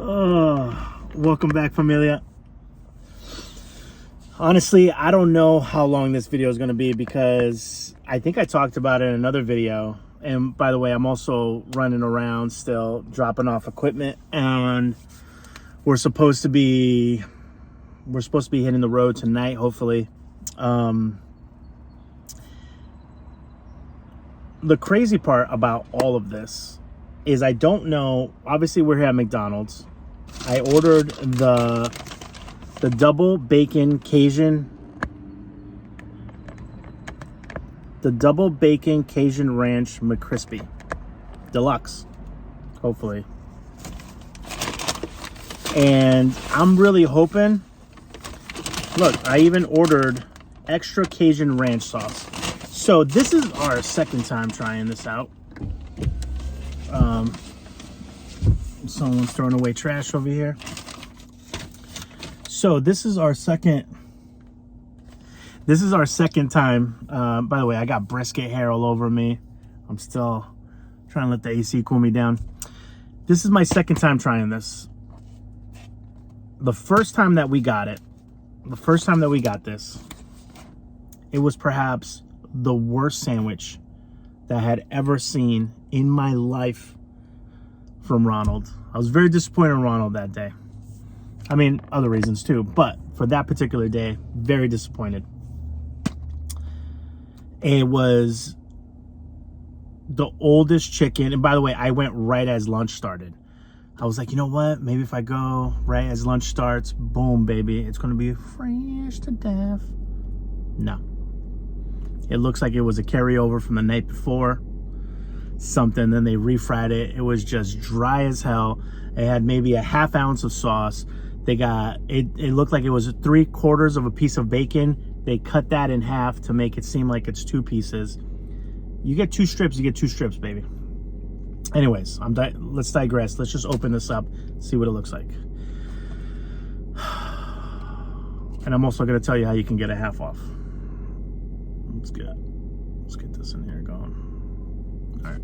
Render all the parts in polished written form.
Oh, welcome back, familia. Honestly, I don't know how long this video is going to be because I think I talked about it in another video. And by the way, I'm also running around still, dropping off equipment, and we're supposed to be hitting the road tonight, hopefully. The crazy part about all of this is I don't know. Obviously, we're here at McDonald's. I ordered the double bacon Cajun, ranch McCrispy, deluxe, hopefully. And I'm really hoping. Look, I even ordered extra Cajun ranch sauce. So this is our second time trying this out. Someone's throwing away trash over here. So this is our second time. By the way, I got brisket hair all over me. I'm still trying to let the AC cool me down. This is my second time trying this. The first time that we got this, it was perhaps the worst sandwich that I had ever seen in my life from Ronald. I was very disappointed in Ronald that day. I mean, other reasons too, but for that particular day, very disappointed. It was the oldest chicken. And by the way, I went right as lunch started. I was like, you know what? Maybe if I go right as lunch starts, boom, baby, it's going to be fresh to death. No. It looks like it was a carryover from the night before. Something, then they refried it. It was just dry as hell. It had maybe a half ounce of sauce. They got it looked like it was 3/4 of a piece of bacon. They cut that in half to make it seem like it's 2 pieces. You get 2 strips, you get 2 strips, baby. Anyways, let's digress. Let's just open this up, see what it looks like. And I'm also going to tell you how you can get a half off. Let's get this in here going. All right.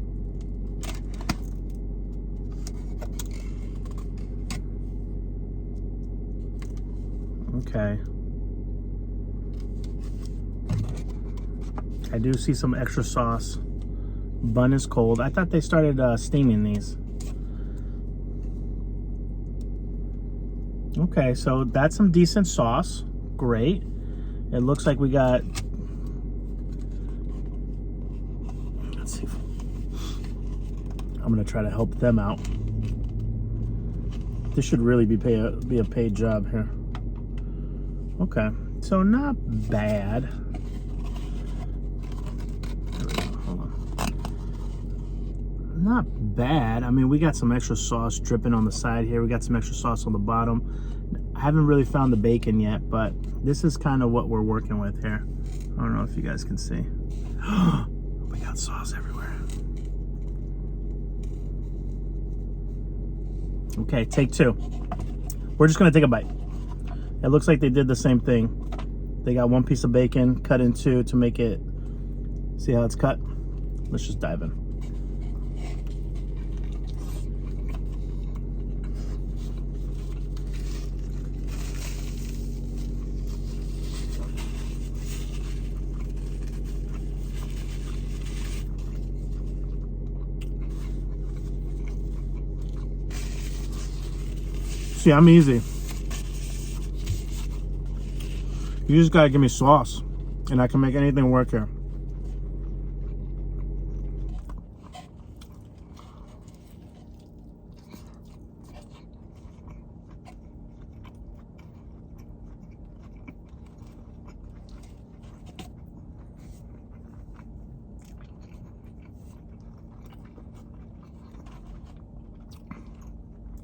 Okay. I do see some extra sauce. Bun is cold. I thought they started steaming these. Okay, so that's some decent sauce. Great. It looks like we got... Let's see. I'm going to try to help them out. This should really be a paid job here. Okay, so not bad. Not bad. I mean, we got some extra sauce dripping on the side here. We got some extra sauce on the bottom. I haven't really found the bacon yet, but this is kind of what we're working with here. I don't know if you guys can see. We got sauce everywhere. Okay, take 2. We're just going to take a bite. It looks like they did the same thing. They got 1 piece of bacon cut in 2 to make it... See how it's cut? Let's just dive in. See, I'm easy. You just gotta give me sauce, and I can make anything work here.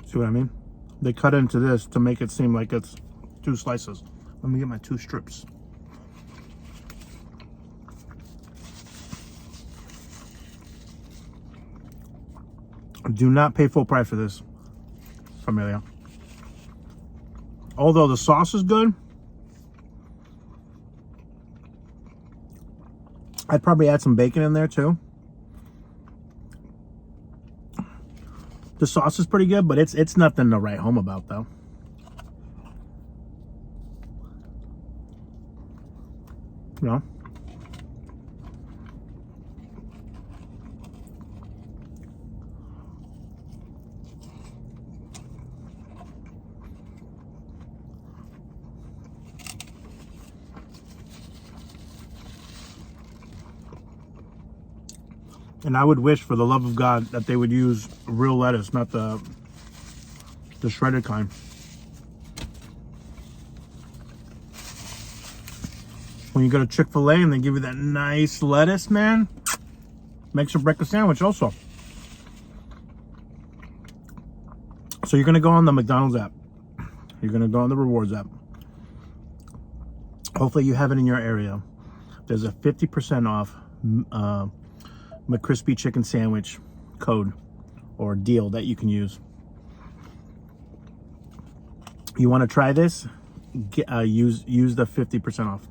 See what I mean? They cut into this to make it seem like it's 2 slices. Let me get my 2 strips. Do not pay full price for this, familia. Although the sauce is good, I'd probably add some bacon in there too. The sauce is pretty good, but it's nothing to write home about, though. You know? And I would wish, for the love of God, that they would use real lettuce, not the shredded kind. When you go to Chick-fil-A and they give you that nice lettuce, man, makes or break a sandwich also. So you're going to go on the McDonald's app. You're going to go on the rewards app. Hopefully you have it in your area. There's a 50% off McCrispy chicken sandwich code or deal that you can use. You want to try this? Use the 50% off.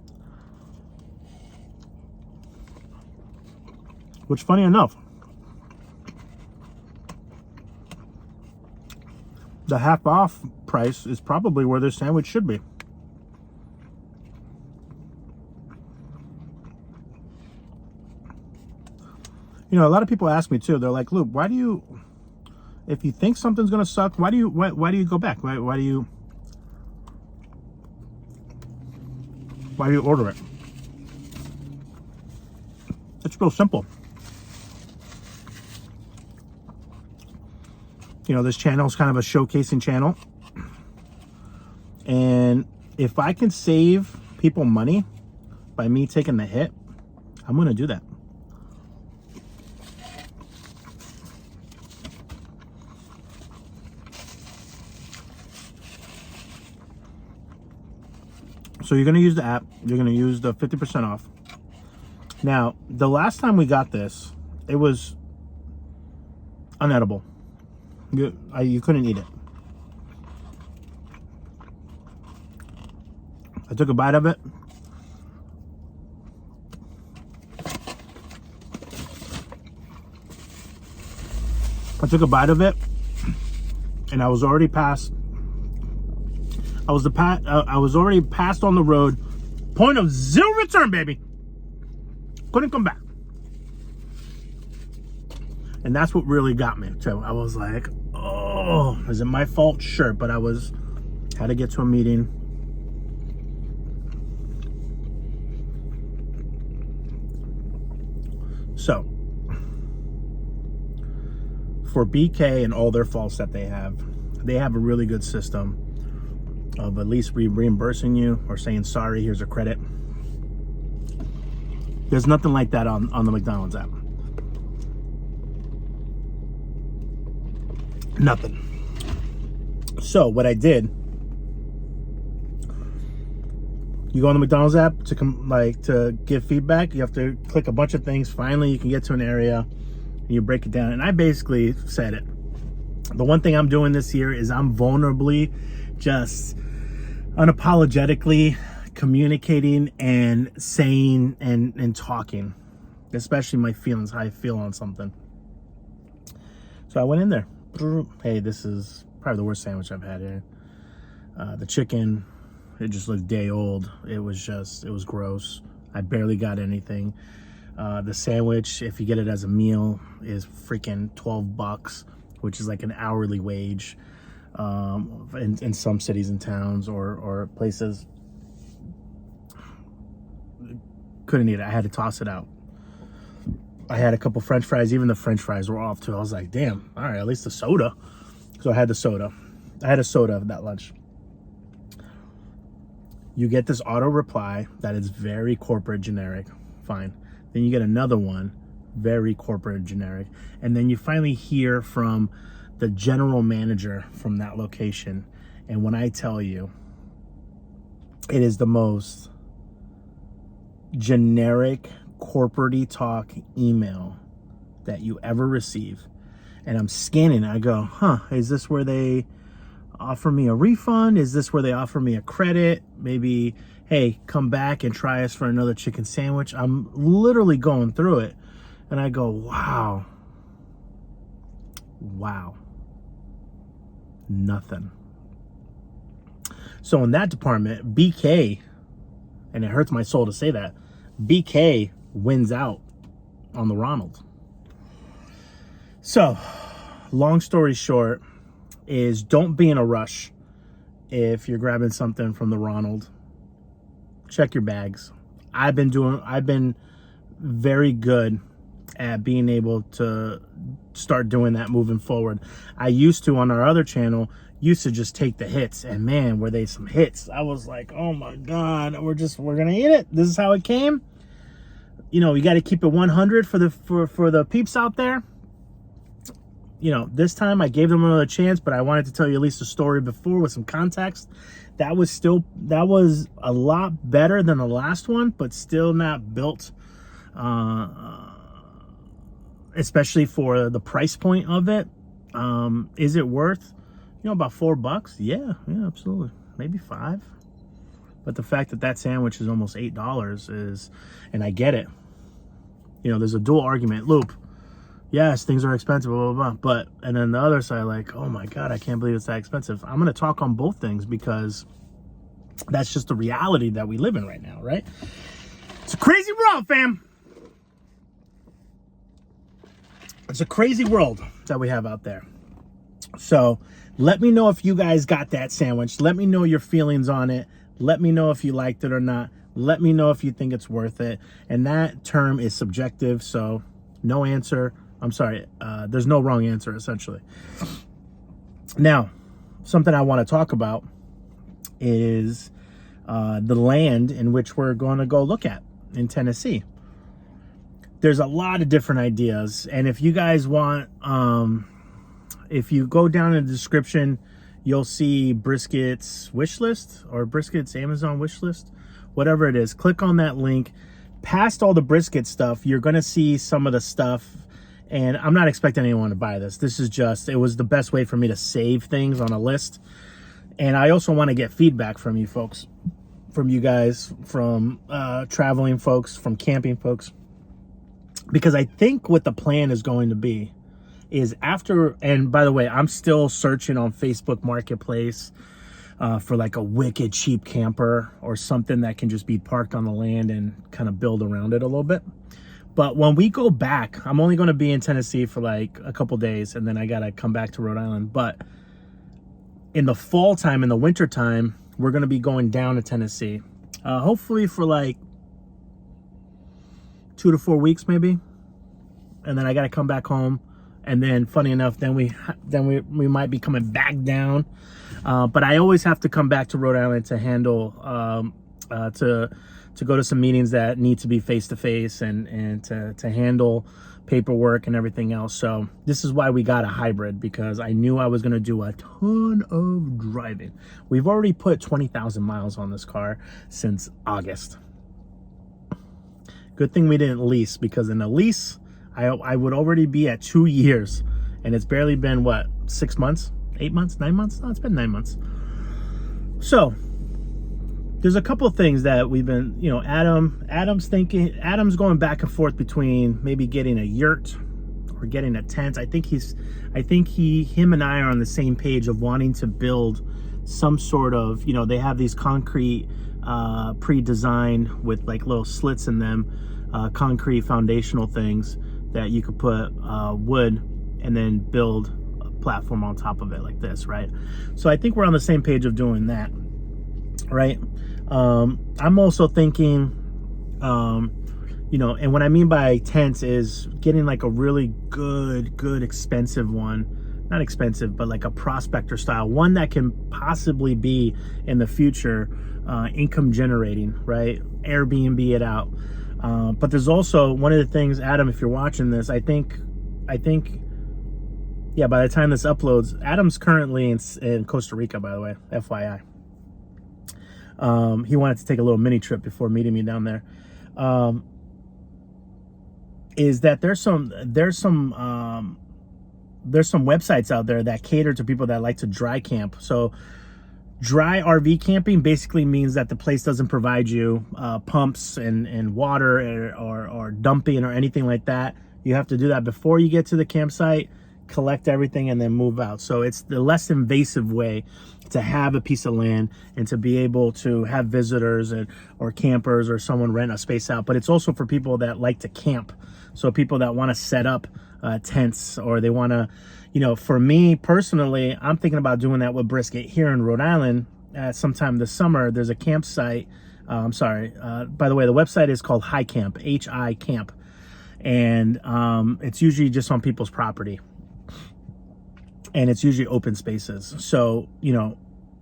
Which, funny enough, the half off price is probably where this sandwich should be. You know, a lot of people ask me too. They're like, "Luke, why do you, if you think something's gonna suck, why do you go back? Why do you order it?" It's real simple. You know, this channel is kind of a showcasing channel, and if I can save people money by me taking the hit, I'm gonna do that. So you're going to use the app. You're going to use the 50% off. Now, the last time we got this, it was unedible. You couldn't eat it. I took a bite of it. And I was already past. I was already passed on the road. Point of zero return, baby. Couldn't come back. And that's what really got me. So I was like, oh, is it my fault? Sure, but had to get to a meeting. So for BK and all their faults that they have a really good system of at least reimbursing you or saying, sorry, here's a credit. There's nothing like that on the McDonald's app. Nothing. So what I did, you go on the McDonald's app to give feedback. You have to click a bunch of things. Finally, you can get to an area and you break it down. And I basically said it. The one thing I'm doing this year is I'm vulnerably, just unapologetically communicating and saying and talking, especially my feelings, how I feel on something. So I went in there. Hey, this is probably the worst sandwich I've had here. The chicken, it just looked day old. It was gross. I barely got anything. The sandwich, if you get it as a meal, is freaking $12, which is like an hourly wage in some cities and towns or places. Couldn't eat it. I had to toss it out. I had a couple French fries. Even the French fries were off too. I was like, damn, all right, at least the soda. So I had the soda. I had a soda of that lunch. You get this auto reply that is very corporate generic. Fine. Then you get another one, very corporate generic. And then you finally hear from the general manager from that location. And when I tell you, it is the most generic corporate-y talk email that you ever receive. And I'm scanning it. I go, is this where they offer me a refund? Is this where they offer me a credit? Maybe, hey, come back and try us for another chicken sandwich. I'm literally going through it. And I go, wow. nothing. So in that department, BK, and it hurts my soul to say that, BK wins out on the Ronald. So, long story short is, don't be in a rush if you're grabbing something from the Ronald. Check your bags. I've been very good at being able to start doing that moving forward. I used to, on our other channel, just take the hits, and man, were they some hits. I was like, oh my God, we're gonna eat it. This is how it came. You know, you got to keep it 100 for the peeps out there. You know, this time I gave them another chance, but I wanted to tell you at least a story before with some context. That was a lot better than the last one, but still not built, especially for the price point of it. Is it worth, about $4? Yeah, absolutely. Maybe $5. But the fact that sandwich is almost $8 is, and I get it. There's a dual argument loop. Yes, things are expensive, blah, blah, blah. And then the other side, like, oh my God, I can't believe it's that expensive. I'm going to talk on both things because that's just the reality that we live in right now, right? It's a crazy world, fam. It's a crazy world that we have out there. So let me know if you guys got that sandwich. Let me know your feelings on it. Let me know if you liked it or not. Let me know if you think it's worth it. And that term is subjective, so no answer. I'm sorry, there's no wrong answer, essentially. Now, something I want to talk about is the land in which we're going to go look at in Tennessee. There's a lot of different ideas, and if you guys want, if you go down in the description, you'll see Brisket's Wishlist or Brisket's Amazon Wishlist, whatever it is. Click on that link. Past all the brisket stuff, you're going to see some of the stuff. And I'm not expecting anyone to buy this. This is just, it was the best way for me to save things on a list. And I also want to get feedback from you folks, from you guys, from traveling folks, from camping folks. Because I think what the plan is going to be is after, and by the way, I'm still searching on Facebook Marketplace for like a wicked cheap camper or something that can just be parked on the land and kind of build around it a little bit. But when we go back, I'm only going to be in Tennessee for like a couple days, and then I got to come back to Rhode Island. But in the fall time, in the winter time, we're going to be going down to Tennessee, hopefully for like 2 to 4 weeks, maybe. And then I got to come back home. And then funny enough, then we might be coming back down. But I always have to come back to Rhode Island to handle, to go to some meetings that need to be face-to-face and to handle paperwork and everything else. So this is why we got a hybrid, because I knew I was going to do a ton of driving. We've already put 20,000 miles on this car since August. Good thing we didn't lease, because in a lease, I would already be at 2 years, and it's barely been, 6 months, 8 months, 9 months? No, it's been 9 months. So there's a couple of things that we've been, Adam's going back and forth between maybe getting a yurt or getting a tent. I think him and I are on the same page of wanting to build some sort of, they have these concrete pre-designed with like little slits in them, concrete foundational things that you could put wood and then build a platform on top of it like this, right? So I think we're on the same page of doing that, right? I'm also thinking, and what I mean by tents is getting like a really good expensive one, not expensive, but like a prospector style one that can possibly be in the future income generating, right? Airbnb it out. But there's also one of the things, Adam, if you're watching this, I think, yeah, by the time this uploads, Adam's currently in Costa Rica, by the way, FYI. He wanted to take a little mini trip before meeting me down there. Is that there's some websites out there that cater to people that like to dry camp. So dry RV camping basically means that the place doesn't provide you pumps and water or dumping or anything like that. You have to do that before you get to the campsite. collect everything, and then move out. So it's the less invasive way to have a piece of land and to be able to have visitors or campers or someone rent a space out. But it's also for people that like to camp. So people that want to set up tents, or they want to, you know, for me personally, I'm thinking about doing that with Brisket here in Rhode Island. Sometime this summer, there's a campsite. By the way, the website is called Hi Camp, H-I Camp. And it's usually just on people's property. And it's usually open spaces. So, you know,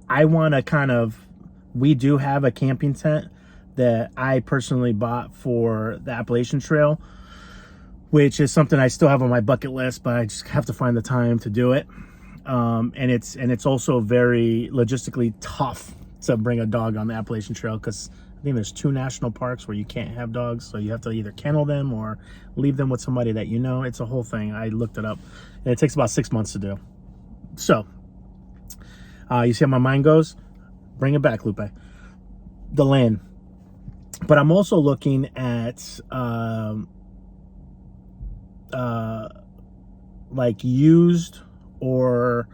I want to we do have a camping tent that I personally bought for the Appalachian Trail, which is something I still have on my bucket list, but I just have to find the time to do it. And it's also very logistically tough to bring a dog on the Appalachian Trail, because I think there's 2 national parks where you can't have dogs. So you have to either kennel them or leave them with somebody that you know. It's a whole thing. I looked it up, and it takes about 6 months to do. So you see how my mind goes? Bring it back, Lupe. The land. But I'm also looking at like used or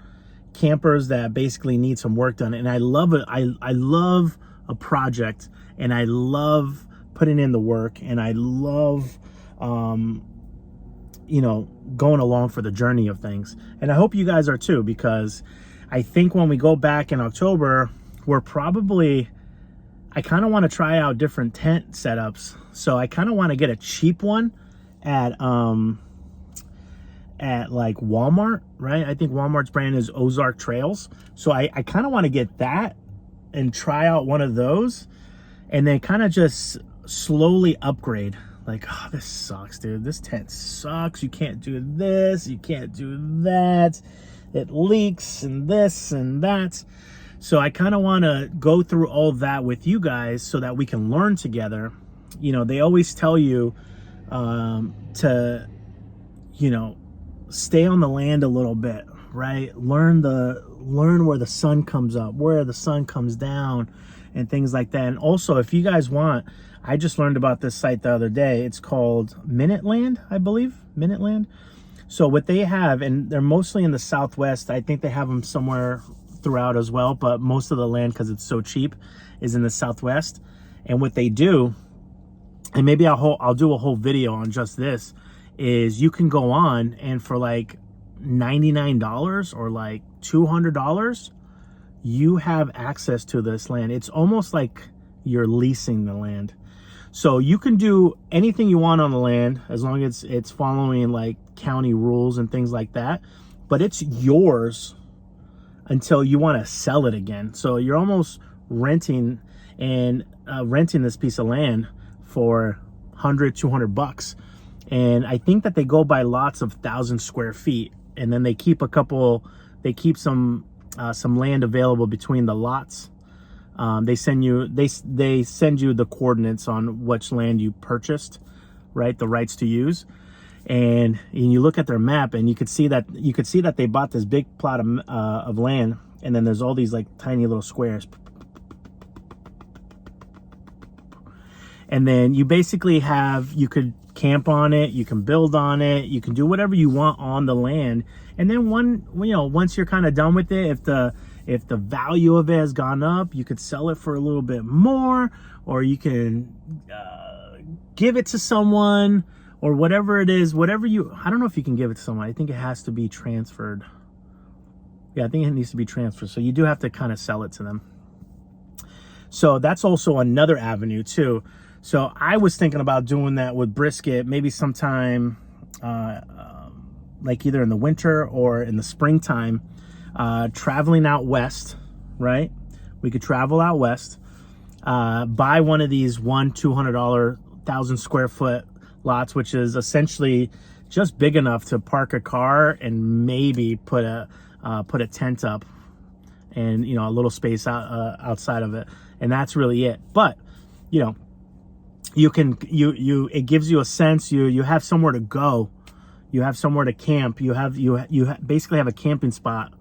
campers that basically need some work done. And I love it. I love a project, and I love putting in the work, and I love you know, going along for the journey of things. And I hope you guys are too, because I think when we go back in October, I kind of want to try out different tent setups. So I kind of want to get a cheap one at like Walmart, right? I think Walmart's brand is Ozark Trails. So I kind of want to get that and try out one of those, and then kind of just slowly upgrade. Like, oh, this sucks, dude. This tent sucks. You can't do this. You can't do that. It leaks and this and that. So I kind of want to go through all that with you guys so that we can learn together. You know, they always tell you to, you know, stay on the land a little bit, right? Learn where the sun comes up, where the sun comes down, and things like that. And also, if you guys want, I just learned about this site the other day. It's called Minuteland, I believe. Minuteland. So what they have, and they're mostly in the Southwest. I think they have them somewhere throughout as well, but most of the land, because it's so cheap, is in the Southwest. And what they do, and maybe I'll do a whole video on just this, is you can go on, and for like $99 or like $200, you have access to this land. It's almost like you're leasing the land. So you can do anything you want on the land as long as it's following like county rules and things like that. But it's yours until you want to sell it again. So you're almost renting this piece of land for $100-$200. And I think that they go by lots of 1,000 square feet, and then they keep some land available between the lots. They send you the coordinates on which land you purchased, right? The rights to use. And you look at their map, and you could see that they bought this big plot of land, and then there's all these like tiny little squares. And then you basically you could camp on it, you can build on it, you can do whatever you want on the land. And then once you're kind of done with it, if the value of it has gone up, you could sell it for a little bit more, or you can give it to someone, or whatever it is, I don't know if you can give it to someone. I think it has to be transferred. Yeah, I think it needs to be transferred. So you do have to kind of sell it to them. So that's also another avenue too. So I was thinking about doing that with Brisket, maybe sometime like either in the winter or in the springtime, traveling out west, right? We could travel out west, buy one of these $200 1,000 square foot lots, which is essentially just big enough to park a car and maybe put a tent up, and a little space outside of it, and that's really it. But it gives you a sense, you have somewhere to go, you have somewhere to camp, you basically have a camping spot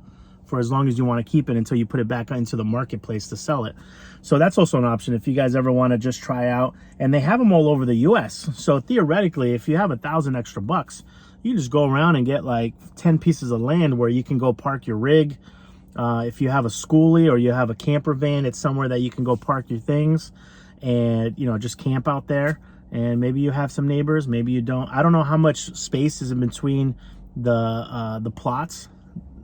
for as long as you want to keep it until you put it back into the marketplace to sell it. So that's also an option if you guys ever want to just try out. And they have them all over the US. So theoretically, if you have $1,000 extra bucks, you can just go around and get like 10 pieces of land where you can go park your rig. If you have a schoolie or you have a camper van, it's somewhere that you can go park your things and, you know, just camp out there. And maybe you have some neighbors, maybe you don't. I don't know how much space is in between the plots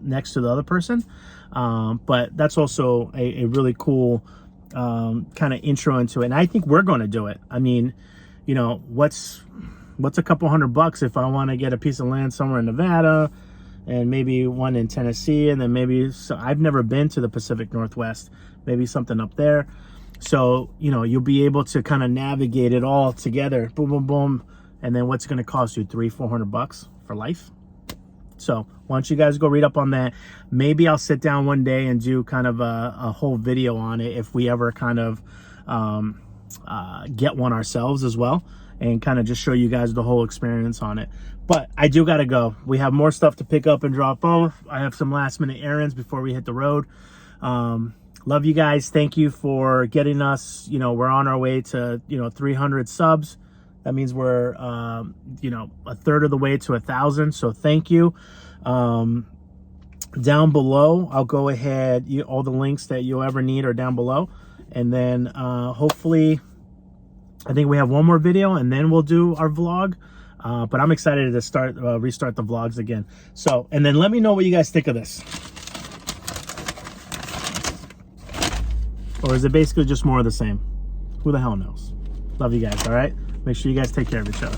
next to the other person. But that's also a really cool kind of intro into it. And I think we're going to do it. I mean, you know, what's a couple $100 if I want to get a piece of land somewhere in Nevada, and maybe one in Tennessee, and then maybe, so I've never been to the Pacific Northwest, maybe something up there. So, you know, you'll be able to kind of navigate it all together, boom, boom, boom. And then what's going to cost you $300-400 for life? So why don't you guys go read up on that? Maybe I'll sit down one day and do kind of a whole video on it if we ever kind of get one ourselves as well, and kind of just show you guys the whole experience on it. But I do got to go. We have more stuff to pick up and drop off. I have some last minute errands before we hit the road. Love you guys. Thank you for getting us. You know, we're on our way to, you know, 300 subs. That means we're, you know, a third of the way to 1,000. So thank you. Down below, I'll go ahead. All the links that you'll ever need are down below. And then hopefully, I think we have one more video and then we'll do our vlog. But I'm excited to restart the vlogs again. So, and then let me know what you guys think of this. Or is it basically just more of the same? Who the hell knows? Love you guys, all right? Make sure you guys take care of each other.